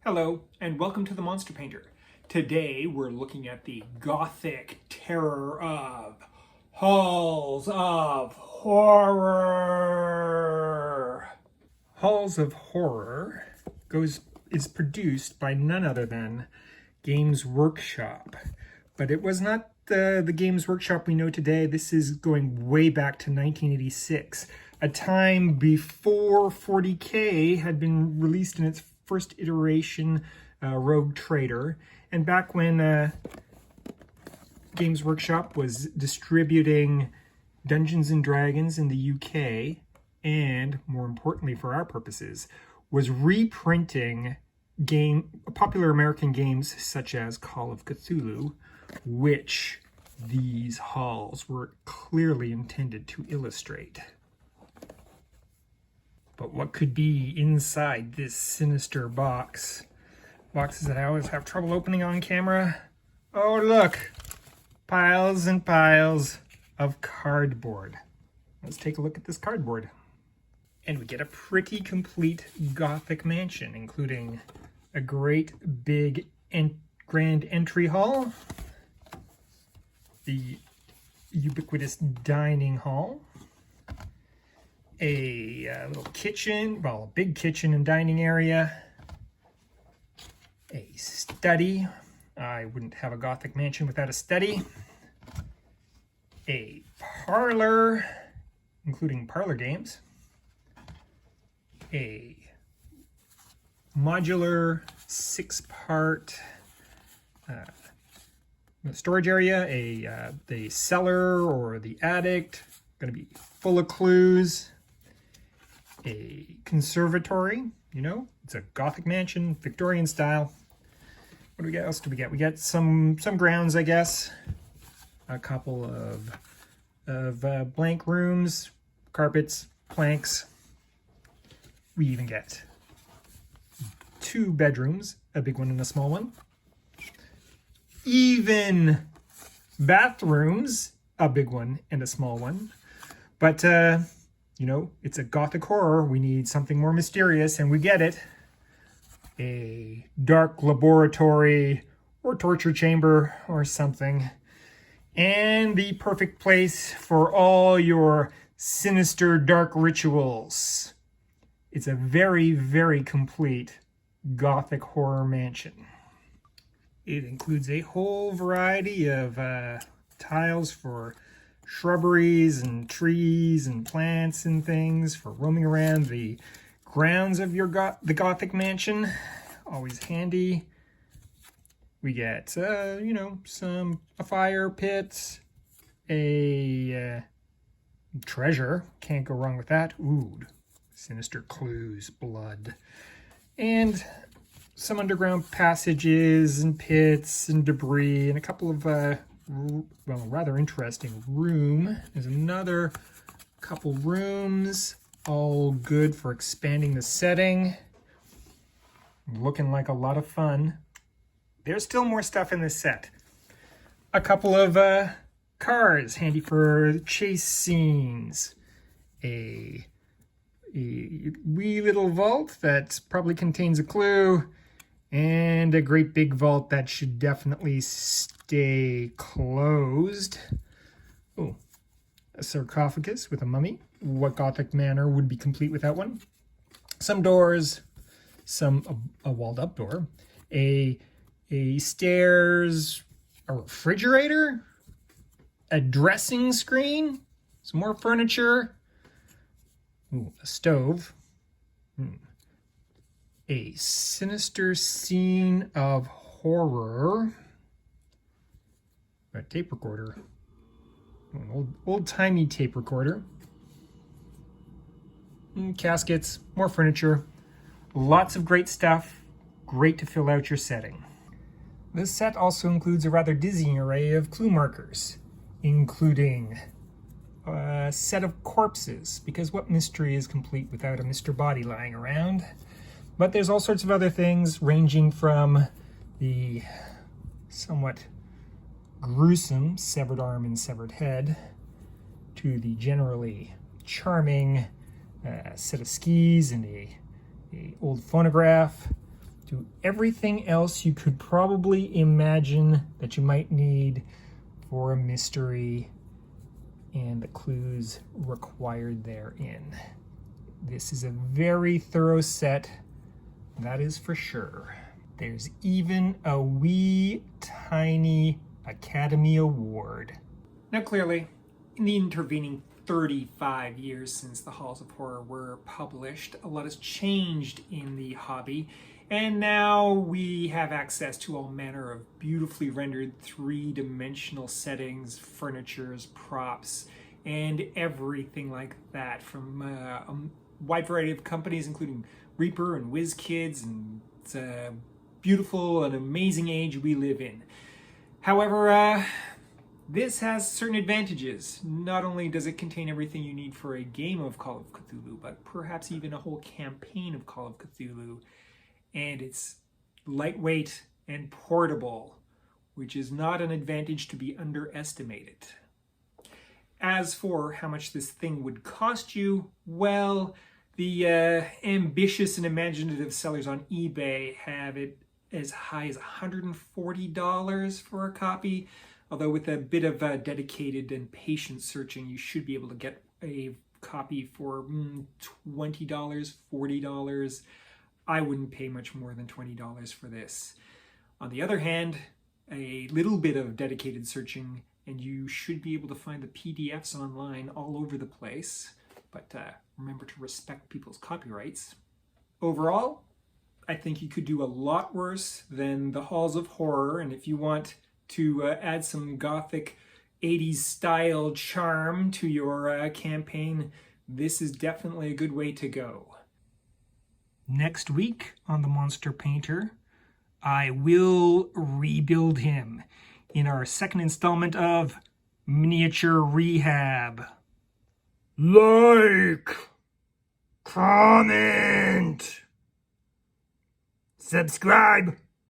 Hello, and welcome to the Monster Painter. Today we're looking at the Gothic terror of Halls of Horror. Halls of Horror is produced by none other than Games Workshop. But it was not the Games Workshop we know today. This is going way back to 1986, a time before 40K had been released in its first iteration, Rogue Trader, and back when Games Workshop was distributing Dungeons and Dragons in the UK, and more importantly for our purposes, was reprinting popular American games such as Call of Chthulu, which these halls were clearly intended to illustrate. But what could be inside this sinister box? Boxes that I always have trouble opening on camera. Oh, look! Piles and piles of cardboard. Let's take a look at this cardboard. And we get a pretty complete Gothic mansion, including a great big grand entry hall, the ubiquitous dining hall, a little kitchen, well, a big kitchen and dining area, a study. I wouldn't have a Gothic mansion without a study. A parlor, including parlor games. A modular 6-part storage area, the cellar or the attic, going to be full of clues. A conservatory, it's a Gothic mansion, Victorian style. What do we get? Else do we get? We get some grounds, I guess. A couple of blank rooms, carpets, planks. We even get 2 bedrooms, a big one and a small one. Even bathrooms, a big one and a small one. But it's a Gothic horror. We need something more mysterious, and we get it. A dark laboratory or torture chamber or something. And the perfect place for all your sinister dark rituals. It's a very, very complete Gothic horror mansion. It includes a whole variety of tiles for shrubberies and trees and plants and things for roaming around the grounds of the Gothic mansion. Always handy. We get, a fire pit, a treasure. Can't go wrong with that. Ooh, sinister clues, blood. And some underground passages and pits and debris and a couple of rather interesting room. There's another couple rooms, all good for expanding the setting. Looking like a lot of fun. There's still more stuff in this set. A couple of cars, handy for chase scenes. A wee little vault that probably contains a clue. And a great big vault that should definitely stay closed. Oh, a sarcophagus with a mummy. What Gothic manor would be complete without one? Some doors, a walled up door, a stairs, a refrigerator, a dressing screen, some more furniture, ooh, a stove. A sinister scene of horror. A tape recorder. An old-timey tape recorder. Caskets, more furniture. Lots of great stuff. Great to fill out your setting. This set also includes a rather dizzying array of clue markers, including a set of corpses, because what mystery is complete without a Mr. Body lying around? But there's all sorts of other things, ranging from the somewhat gruesome severed arm and severed head to the generally charming set of skis and a old phonograph, Do everything else you could probably imagine that you might need for a mystery and the clues required therein. This is a very thorough set, that is for sure. There's even a wee tiny Academy Award. Now clearly, in the intervening 35 years since the Halls of Horror were published, a lot has changed in the hobby, and now we have access to all manner of beautifully rendered three-dimensional settings, furnitures, props, and everything like that from a wide variety of companies, including Reaper and WizKids, and it's a beautiful and amazing age we live in. However, this has certain advantages. Not only does it contain everything you need for a game of Call of Cthulhu, but perhaps even a whole campaign of Call of Cthulhu. And it's lightweight and portable, which is not an advantage to be underestimated. As for how much this thing would cost you, well, the ambitious and imaginative sellers on eBay have it as high as $140 for a copy. Although with a bit of dedicated and patient searching, you should be able to get a copy for $20, $40. I wouldn't pay much more than $20 for this. On the other hand, a little bit of dedicated searching and you should be able to find the PDFs online all over the place. But remember to respect people's copyrights. Overall, I think you could do a lot worse than the Halls of Horror, and if you want to add some Gothic 80s style charm to your campaign, this is definitely a good way to go. Next week on The Monster Painter, I will rebuild him in our second installment of Miniature Rehab. Like, comment, subscribe.